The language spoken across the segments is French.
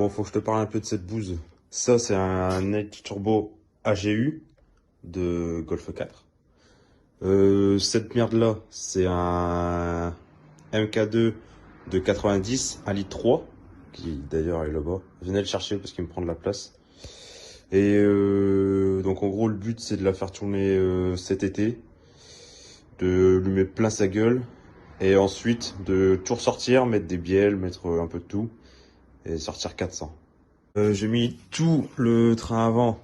Bon, faut que je te parle un peu de cette bouse. Ça, c'est un Night Turbo AGU de Golf 4. Cette merde-là, c'est un MK2 de 90, 1 litre 3, qui d'ailleurs est là-bas. Venez le chercher parce qu'il me prend de la place. Et donc en gros, le but, c'est de la faire tourner cet été, de lui mettre plein sa gueule, et ensuite de tout ressortir, mettre des bielles, mettre un peu de tout, et sortir 400. J'ai mis tout le train avant,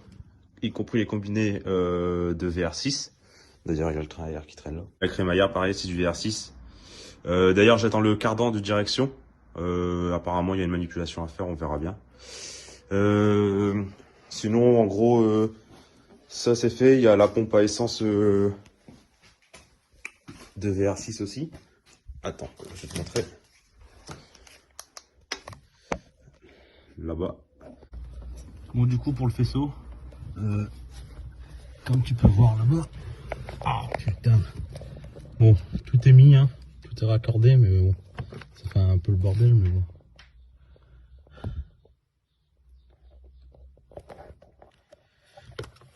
y compris les combinés de VR6. D'ailleurs, il y a le train arrière qui traîne là. La crémaillère, pareil, c'est du VR6. D'ailleurs, j'attends le cardan de direction. Apparemment, il y a une manipulation à faire, on verra bien. Sinon, en gros, ça c'est fait. Il y a la pompe à essence de VR6 aussi. Attends, je vais te montrer. Là-bas. Bon, du coup, pour le faisceau, comme tu peux voir là-bas. Ah putain. Bon, tout est mis, hein. Tout est raccordé, mais bon. Ça fait un peu le bordel, mais bon.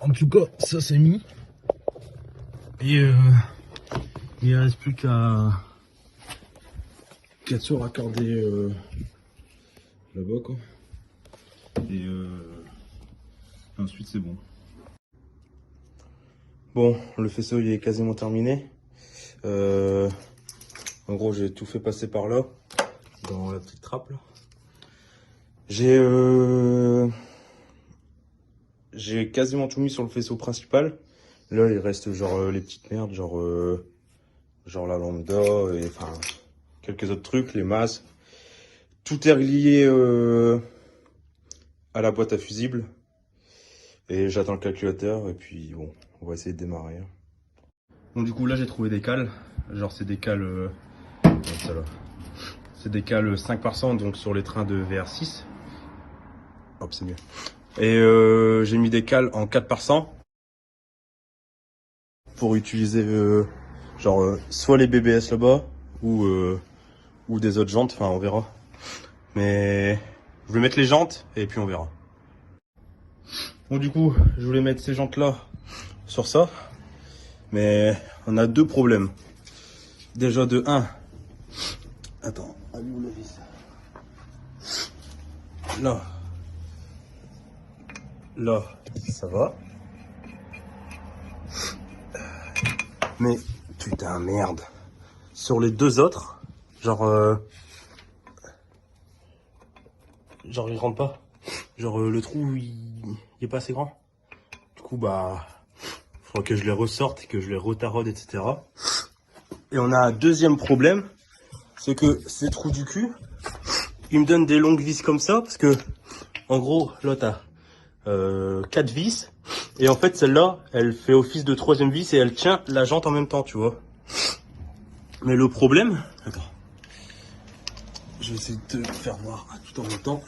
En tout cas, ça c'est mis. Et il reste plus qu'à tout raccorder là-bas, quoi. Et ensuite c'est bon. Bon, le faisceau il est quasiment terminé. En gros, j'ai tout fait passer par là, dans la petite trappe là. J'ai quasiment tout mis sur le faisceau principal. Là, il reste genre les petites merdes, genre la lambda, et enfin quelques autres trucs, les masses. Tout est relié à la boîte à fusibles. Et j'attends le calculateur et puis bon, on va essayer de démarrer. Bon, du coup là j'ai trouvé des cales. Genre c'est des cales, c'est des cales 5 par 100, donc sur les trains de VR6. Hop, c'est mieux. Et j'ai mis des cales en 4 par 100 pour utiliser soit les BBS là-bas ou des autres jantes, enfin on verra. Mais je vais mettre les jantes et puis on verra. Bon, du coup, je voulais mettre ces jantes là sur ça, mais on a deux problèmes. Déjà de 1. Attends, allez où la vis? Là, ça va. Mais putain, merde. Sur les deux autres, genre il rentre pas. Genre le trou il est pas assez grand. Du coup bah faudra que je les ressorte, que je les retaraude, etc. Et on a un deuxième problème, c'est que ces trous du cul, ils me donnent des longues vis comme ça, parce que en gros là t'as 4 vis, et en fait celle-là elle fait office de troisième vis et elle tient la jante en même temps, tu vois. Mais le problème, attends, je vais essayer de te faire voir tout en même temps.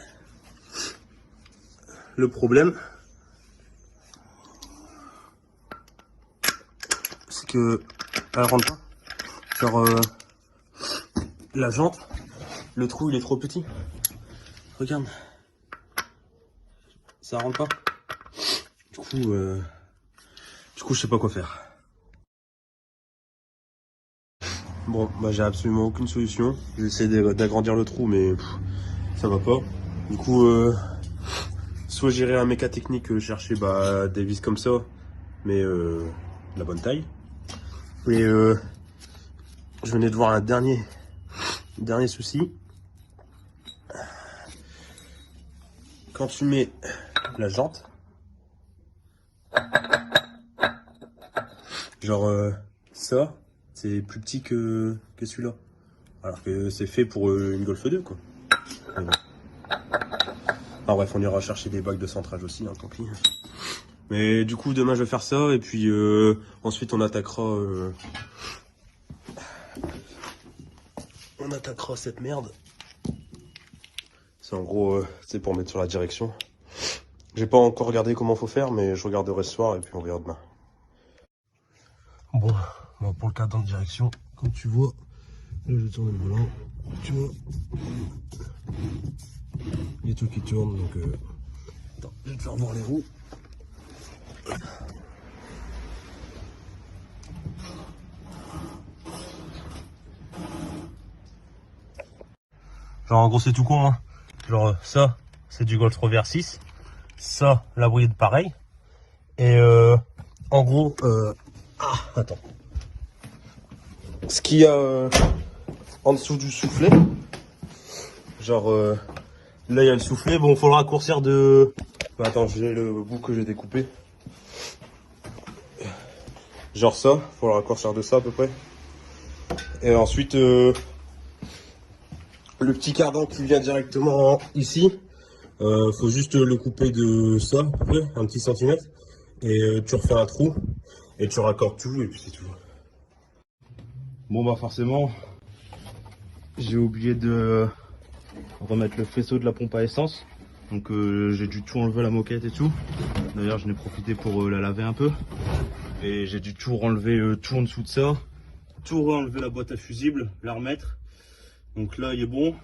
Le problème, c'est que elle rentre pas. Genre la jante, le trou il est trop petit. Regarde, ça rentre pas. Du coup je sais pas quoi faire. Bon, bah j'ai absolument aucune solution. J'ai essayé d'agrandir le trou, mais ça va pas. Du coup, soit j'irai à un méca technique chercher des vis comme ça, mais la bonne taille. Et je venais de voir un dernier souci. Quand tu mets la jante, genre ça, c'est plus petit que celui-là. Alors que c'est fait pour une Golf 2, quoi. Bon. Ah bref, on ira chercher des bacs de centrage aussi, hein, tant pis. Mais du coup, demain je vais faire ça, et puis ensuite on attaquera cette merde. C'est en gros, c'est pour mettre sur la direction. J'ai pas encore regardé comment faut faire, mais je regarderai ce soir et puis on verra demain. Bon, pour le cadre de direction, comme tu vois, là je tourne le volant, tu vois. et tout qui tourne. Donc, attends, je vais te faire voir les roues. Genre en gros c'est tout con hein. Genre ça c'est du Golf Rover 6. Ça la bride pareil. Et en gros attends. Ce qu'il y a en dessous du soufflet. Genre là il y a le soufflet. Bon faut le raccourcir de. Bah, attends j'ai le bout que j'ai découpé. Genre ça, faut le raccourcir de ça à peu près. Et ensuite le petit cardan qui vient directement ici, faut juste le couper de ça, à peu près, un petit centimètre. Et tu refais un trou et tu raccordes tout et puis c'est tout. Bon bah forcément, j'ai oublié de remettre le faisceau de la pompe à essence. Donc j'ai dû tout enlever la moquette et tout. D'ailleurs j'en ai profité pour la laver un peu. Et j'ai dû tout enlever tout en dessous de ça. Tout enlever la boîte à fusible, la remettre. Donc là il est bon.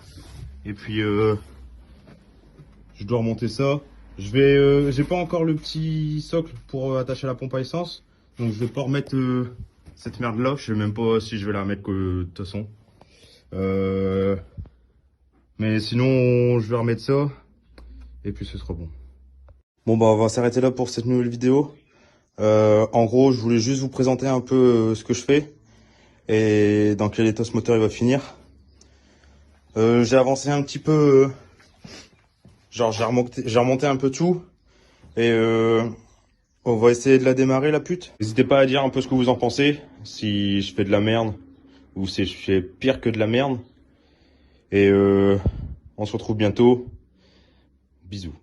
Et puis je dois remonter ça. J'ai pas encore le petit socle pour attacher la pompe à essence. Donc je vais pas remettre cette merde là. Je sais même pas si je vais la remettre de toute façon. Mais sinon je vais remettre ça. Et puis ce sera bon. Bon bah on va s'arrêter là pour cette nouvelle vidéo. En gros je voulais juste vous présenter un peu ce que je fais. Et dans quel état ce moteur il va finir. J'ai avancé un petit peu, genre j'ai remonté un peu tout et on va essayer de la démarrer la pute. N'hésitez pas à dire un peu ce que vous en pensez, si je fais de la merde ou si je fais pire que de la merde. Et on se retrouve bientôt. Bisous.